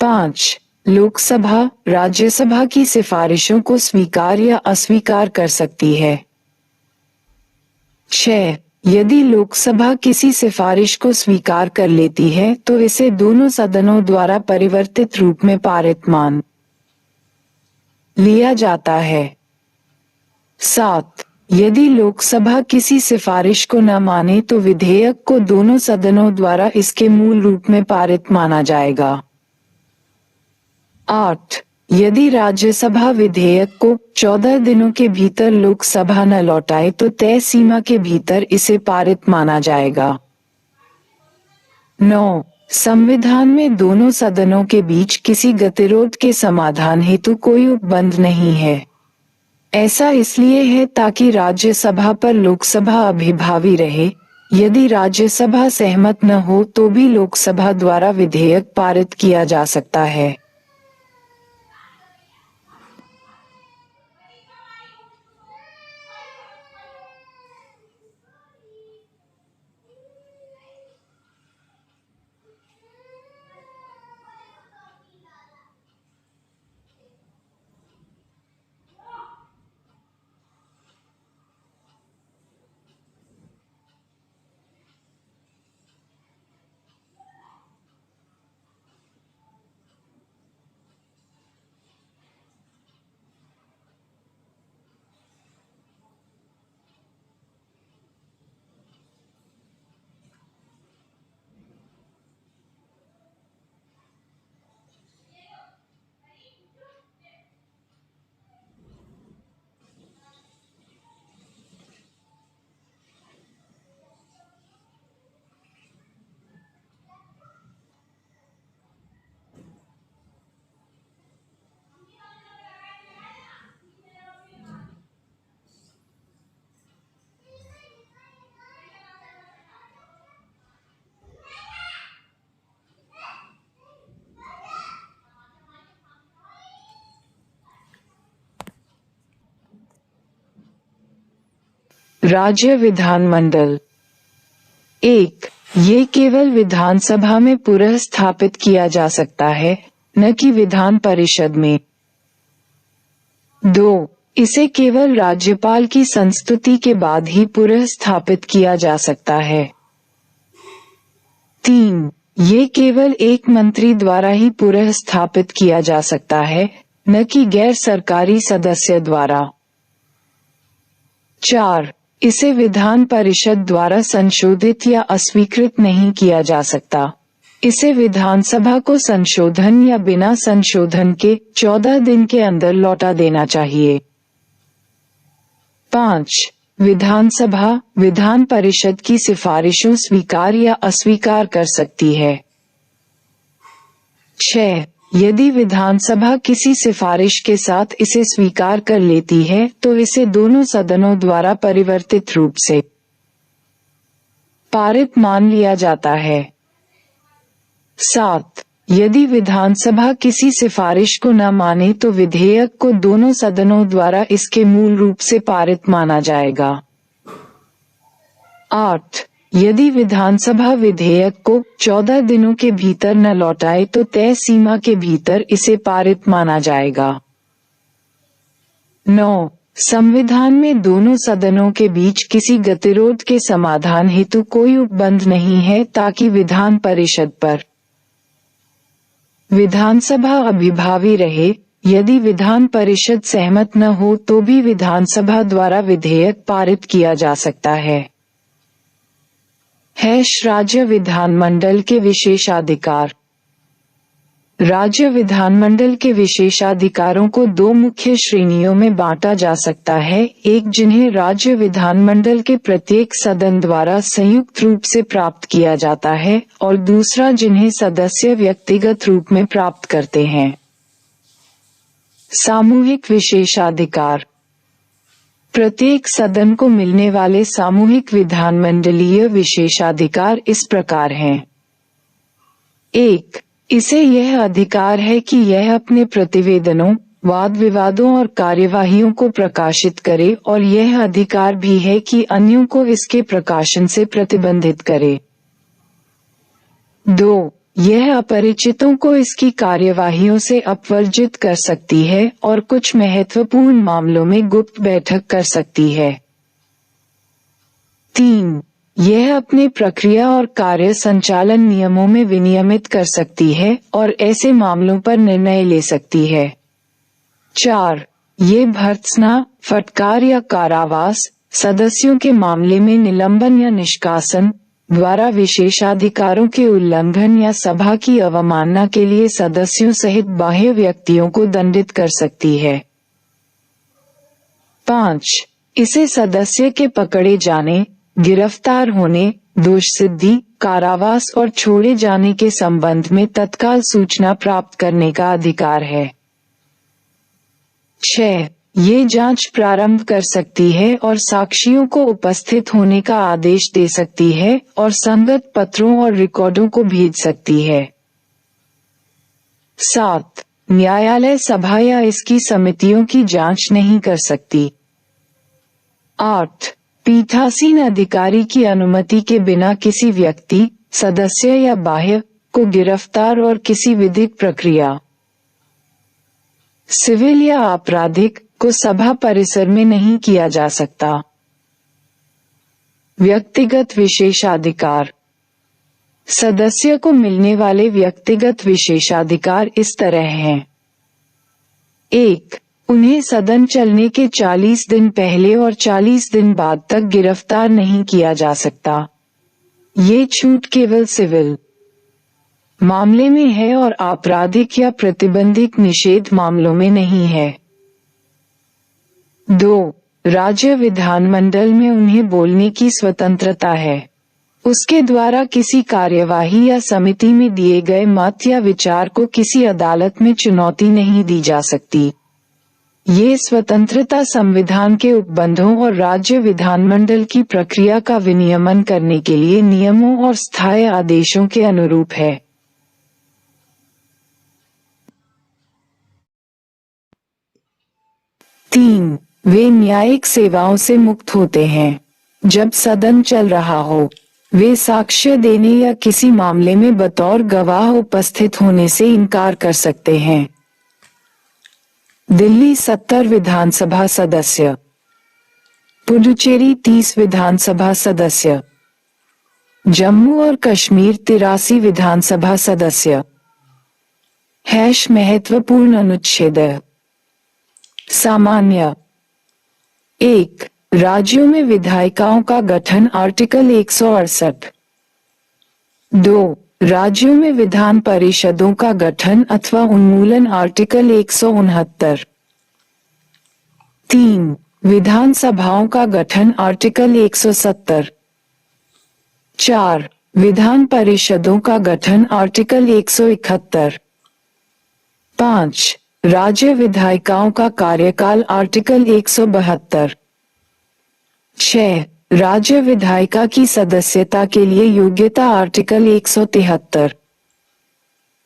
5. लोकसभा राज्यसभा की सिफारिशों को स्वीकार या अस्वीकार कर सकती है। 6. यदि लोकसभा किसी सिफारिश को स्वीकार कर लेती है तो इसे दोनों सदनों द्वारा परिवर्तित रूप में पारित मान लिया जाता है। 7. यदि लोकसभा किसी सिफारिश को न माने तो विधेयक को दोनों सदनों द्वारा इसके मूल रूप में पारित माना जाएगा। 8. यदि राज्यसभा विधेयक को 14 दिनों के भीतर लोकसभा न लौटाए तो तय सीमा के भीतर इसे पारित माना जाएगा। 9. संविधान में दोनों सदनों के बीच किसी गतिरोध के समाधान हेतु कोई उपबंध नहीं है। ऐसा इसलिए है ताकि राज्यसभा पर लोकसभा अभिभावी रहे। यदि राज्यसभा सहमत न हो तो भी लोकसभा द्वारा विधेयक पारित किया जा सकता है। राज्य विधानमंडल 1. ये केवल विधानसभा में पुनः स्थापित किया जा सकता है, न कि विधान परिषद में। 2. इसे केवल राज्यपाल की संस्तुति के बाद ही पुनः स्थापित किया जा सकता है। 3. ये केवल एक मंत्री द्वारा ही पुनः स्थापित किया जा सकता है, न कि गैर सरकारी सदस्य द्वारा। 4. इसे विधान परिषद द्वारा संशोधित या अस्वीकृत नहीं किया जा सकता। इसे विधानसभा को संशोधन या बिना संशोधन के 14 दिन के अंदर लौटा देना चाहिए। 5. विधानसभा विधान परिषद की सिफारिशों स्वीकार या अस्वीकार कर सकती है। 6. यदि विधानसभा किसी सिफारिश के साथ इसे स्वीकार कर लेती है तो इसे दोनों सदनों द्वारा परिवर्तित रूप से पारित मान लिया जाता है। 7. यदि विधानसभा किसी सिफारिश को न माने तो विधेयक को दोनों सदनों द्वारा इसके मूल रूप से पारित माना जाएगा। 8. यदि विधानसभा विधेयक को 14 दिनों के भीतर न लौटाए तो तय सीमा के भीतर इसे पारित माना जाएगा। 9. संविधान में दोनों सदनों के बीच किसी गतिरोध के समाधान हेतु कोई उपबंध नहीं है ताकि विधान परिषद पर विधानसभा अभिभावी रहे। यदि विधान परिषद सहमत न हो तो भी विधानसभा द्वारा विधेयक पारित किया जा सकता है। राज्य विधानमंडल के विशेषाधिकार। राज्य विधानमंडल के विशेषाधिकारों को दो मुख्य श्रेणियों में बांटा जा सकता है, एक जिन्हें राज्य विधानमंडल के प्रत्येक सदन द्वारा संयुक्त रूप से प्राप्त किया जाता है और दूसरा जिन्हें सदस्य व्यक्तिगत रूप में प्राप्त करते हैं। सामूहिक विशेषाधिकार। प्रत्येक सदन को मिलने वाले सामूहिक विधानमंडलीय विशेषाधिकार इस प्रकार हैं। 1. इसे यह अधिकार है कि यह अपने प्रतिवेदनों, वाद विवादों और कार्यवाहियों को प्रकाशित करे और यह अधिकार भी है कि अन्यों को इसके प्रकाशन से प्रतिबंधित करे। 2. यह अपरिचितों को इसकी कार्यवाहियों से अपवर्जित कर सकती है और कुछ महत्वपूर्ण मामलों में गुप्त बैठक कर सकती है। 3. यह अपने प्रक्रिया और कार्य संचालन नियमों में विनियमित कर सकती है और ऐसे मामलों पर निर्णय ले सकती है। 4. ये भर्त्सना, फटकार या कारावास, सदस्यों के मामले में निलंबन या निष्कासन द्वारा विशेषाधिकारों के उल्लंघन या सभा की अवमानना के लिए सदस्यों सहित बाह्य व्यक्तियों को दंडित कर सकती है। 5. इसे सदस्य के पकड़े जाने, गिरफ्तार होने, दोष सिद्धि, कारावास और छोड़े जाने के संबंध में तत्काल सूचना प्राप्त करने का अधिकार है। 6. ये जांच प्रारंभ कर सकती है और साक्षियों को उपस्थित होने का आदेश दे सकती है और संगत पत्रों और रिकॉर्डों को भेज सकती है। 7. न्यायालय सभा या इसकी समितियों की जांच नहीं कर सकती। 8. पीठासीन अधिकारी की अनुमति के बिना किसी व्यक्ति, सदस्य या बाह्य को गिरफ्तार और किसी विधिक प्रक्रिया, सिविल या आपराधिक, को सभा परिसर में नहीं किया जा सकता। व्यक्तिगत विशेषाधिकार। सदस्य को मिलने वाले व्यक्तिगत विशेषाधिकार इस तरह हैं। 1. उन्हें सदन चलने के 40 दिन पहले और 40 दिन बाद तक गिरफ्तार नहीं किया जा सकता। ये छूट केवल सिविल मामले में है और आपराधिक या प्रतिबंधित निषेध मामलों में नहीं है। 2. राज्य विधानमंडल में उन्हें बोलने की स्वतंत्रता है। उसके द्वारा किसी कार्यवाही या समिति में दिए गए मत या विचार को किसी अदालत में चुनौती नहीं दी जा सकती। ये स्वतंत्रता संविधान के उपबंधों और राज्य विधानमंडल की प्रक्रिया का विनियमन करने के लिए नियमों और स्थायी आदेशों के अनुरूप है। तीन, वे न्यायिक सेवाओं से मुक्त होते हैं। जब सदन चल रहा हो, वे साक्ष्य देने या किसी मामले में बतौर गवाह उपस्थित होने से इनकार कर सकते हैं। दिल्ली 70 विधानसभा सदस्य, पुडुचेरी 30 विधानसभा सदस्य, जम्मू और कश्मीर 83 विधानसभा सदस्य। महत्वपूर्ण अनुच्छेद। सामान्य। 1. राज्यों में विधायिकाओं का गठन आर्टिकल 168। 2. राज्यों में विधान परिषदों का गठन अथवा उन्मूलन आर्टिकल 169। 3. विधानसभाओं का गठन आर्टिकल 170। 4. विधान परिषदों का गठन आर्टिकल 171। 5. राज्य विधायिकाओं का कार्यकाल आर्टिकल 172। 6. राज्य विधायिका की सदस्यता के लिए योग्यता आर्टिकल 173।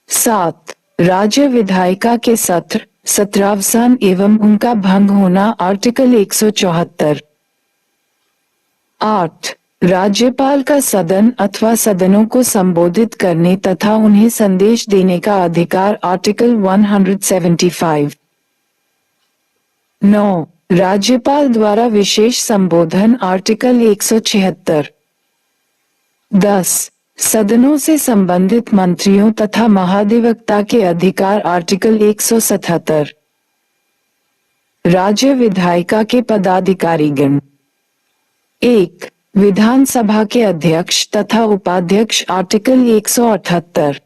7. राज्य विधायिका के सत्रावसान एवं उनका भंग होना आर्टिकल 174। 8. राज्यपाल का सदन अथवा सदनों को संबोधित करने तथा उन्हें संदेश देने का अधिकार आर्टिकल 175। 9. राज्यपाल द्वारा विशेष संबोधन आर्टिकल 176। 10. सदनों से संबंधित मंत्रियों तथा महाधिवक्ता के अधिकार आर्टिकल 177। राज्य विधायिका के पदाधिकारीगण। 1. विधानसभा के अध्यक्ष तथा उपाध्यक्ष आर्टिकल 178।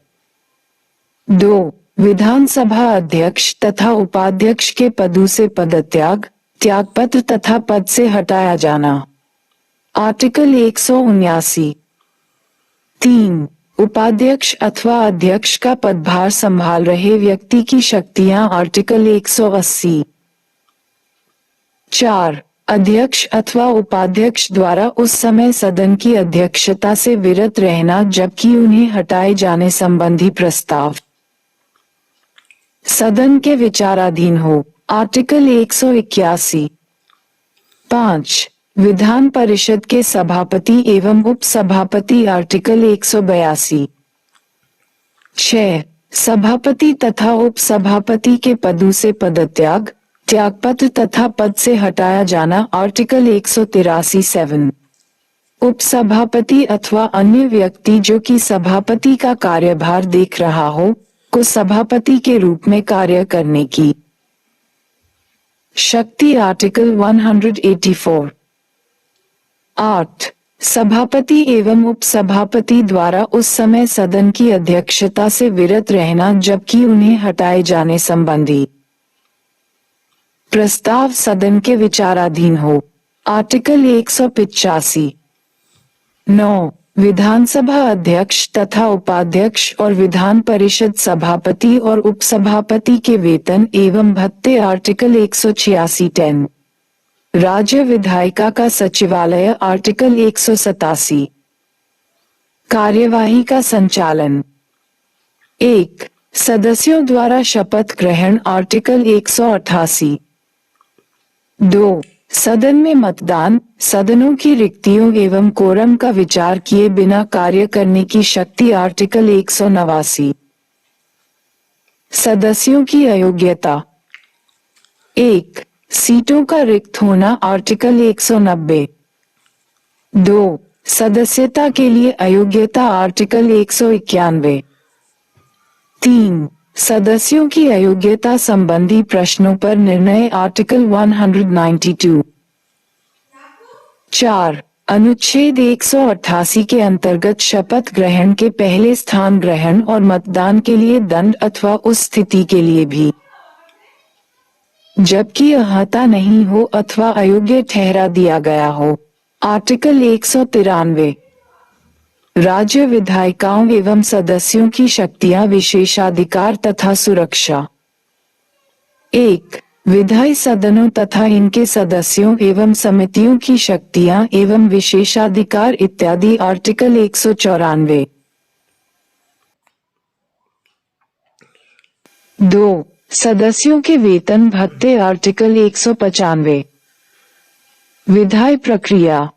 2. विधानसभा अध्यक्ष तथा उपाध्यक्ष के पदों से पदत्याग, त्यागपत्र तथा पद से हटाया जाना आर्टिकल 179। 3. उपाध्यक्ष अथवा अध्यक्ष का पदभार संभाल रहे व्यक्ति की शक्तियां आर्टिकल 180। 4. अध्यक्ष अथवा उपाध्यक्ष द्वारा उस समय सदन की अध्यक्षता से विरत रहना जबकि उन्हें हटाए जाने संबंधी प्रस्ताव सदन के विचाराधीन हो आर्टिकल 181। 5. विधान परिषद के सभापति एवं उपसभापति आर्टिकल 182। 6. सभापति तथा उपसभापति के पदों से पदत्याग, त्यागपत्र तथा पद से हटाया जाना आर्टिकल 183। 7. उपसभापति अथवा अन्य व्यक्ति जो कि सभापति का कार्यभार देख रहा हो को सभापति के रूप में कार्य करने की शक्ति आर्टिकल 184। 8. सभापति एवं उपसभापति द्वारा उस समय सदन की अध्यक्षता से विरत रहना जबकि उन्हें हटाए जाने संबंधी प्रस्ताव सदन के विचाराधीन हो आर्टिकल 185। 9. विधानसभा अध्यक्ष तथा उपाध्यक्ष और विधान परिषद सभापति और उपसभापति के वेतन एवं भत्ते आर्टिकल 186। 10. राज्य विधायिका का सचिवालय आर्टिकल 187। कार्यवाही का संचालन। 1. सदस्यों द्वारा शपथ ग्रहण आर्टिकल 188। 2. सदन में मतदान, सदनों की रिक्तियों एवं कोरम का विचार किए बिना कार्य करने की शक्ति आर्टिकल 189। सदस्यों की अयोग्यता। 1. सीटों का रिक्त होना आर्टिकल 190। 2. सदस्यता के लिए अयोग्यता आर्टिकल 191। 3. सदस्यों की अयोग्यता संबंधी प्रश्नों पर निर्णय आर्टिकल 192। 4. अनुच्छेद 188 के अंतर्गत शपथ ग्रहण के पहले स्थान ग्रहण और मतदान के लिए दंड अथवा उस स्थिति के लिए भी जबकि अहता नहीं हो अथवा अयोग्य ठहरा दिया गया हो आर्टिकल 193। राज्य विधायिकाओं एवं सदस्यों की शक्तियां, विशेषाधिकार तथा सुरक्षा। 1. विधायी सदनों तथा इनके सदस्यों एवं समितियों की शक्तियां एवं विशेषाधिकार इत्यादि आर्टिकल 194। 2. सदस्यों के वेतन भत्ते आर्टिकल 195। विधायी प्रक्रिया।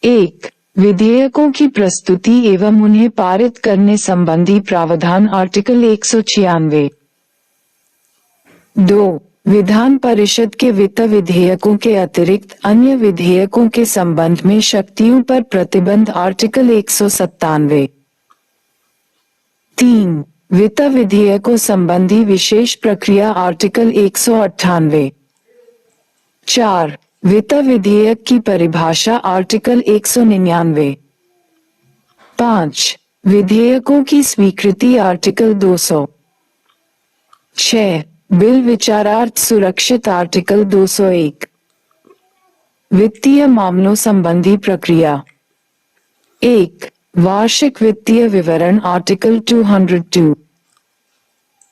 1. विधेयकों की प्रस्तुति एवं उन्हें पारित करने संबंधी प्रावधान आर्टिकल 196। 2. विधान परिषद के वित्त विधेयकों के अतिरिक्त अन्य विधेयकों के संबंध में शक्तियों पर प्रतिबंध आर्टिकल 197। 3. वित्त विधेयकों संबंधी विशेष प्रक्रिया आर्टिकल 198। 4. वित्त विधेयक की परिभाषा आर्टिकल 199। 5. विधेयकों की स्वीकृति आर्टिकल 200। 6. बिल विचारार्थ सुरक्षित आर्टिकल 201। वित्तीय मामलों संबंधी प्रक्रिया। 1. वार्षिक वित्तीय विवरण आर्टिकल 202।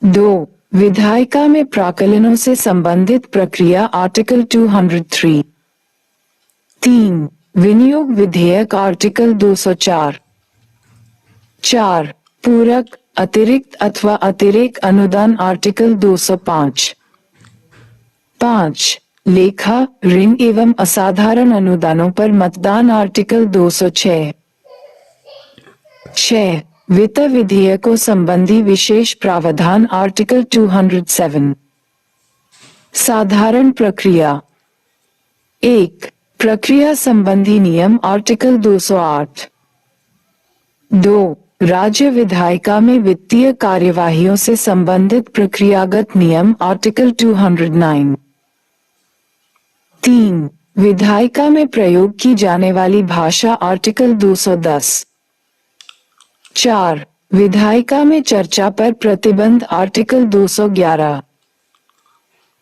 2. विधायिका में प्राकलनों से संबंधित प्रक्रिया आर्टिकल 203। 3. विनियोग विधेयक आर्टिकल 204। 4. पूरक, अतिरिक्त अथवा अतिरेक अनुदान आर्टिकल 205। 5. लेखा, ऋण एवं असाधारण अनुदानों पर मतदान आर्टिकल 206। 6. वित्त विधेयकों संबंधी विशेष प्रावधान आर्टिकल 207। साधारण प्रक्रिया। 1. प्रक्रिया संबंधी नियम आर्टिकल 208। 2. राज्य विधायिका में वित्तीय कार्यवाहियों से संबंधित प्रक्रियागत नियम आर्टिकल 209। 3. विधायिका में प्रयोग की जाने वाली भाषा आर्टिकल 210। 4. विधायिका में चर्चा पर प्रतिबंध आर्टिकल 211।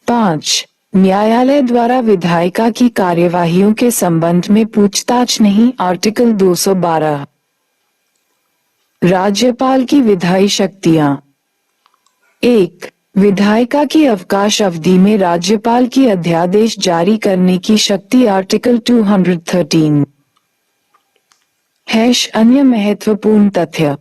5. न्यायालय द्वारा विधायिका की कार्यवाहियों के संबंध में पूछताछ नहीं आर्टिकल 212। राज्यपाल की विधायी शक्तियां। 1. विधायिका की अवकाश अवधि में राज्यपाल की अध्यादेश जारी करने की शक्ति आर्टिकल 213। अन्य महत्वपूर्ण तथ्य।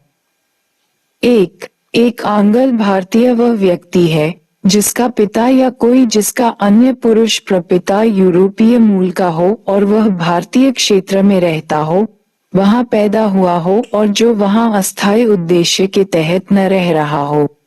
1. एक आंग्ल भारतीय वह व्यक्ति है जिसका पिता या कोई जिसका अन्य पुरुष प्रपिता यूरोपीय मूल का हो और वह भारतीय क्षेत्र में रहता हो, वहां पैदा हुआ हो और जो वहां अस्थायी उद्देश्य के तहत न रह रहा हो।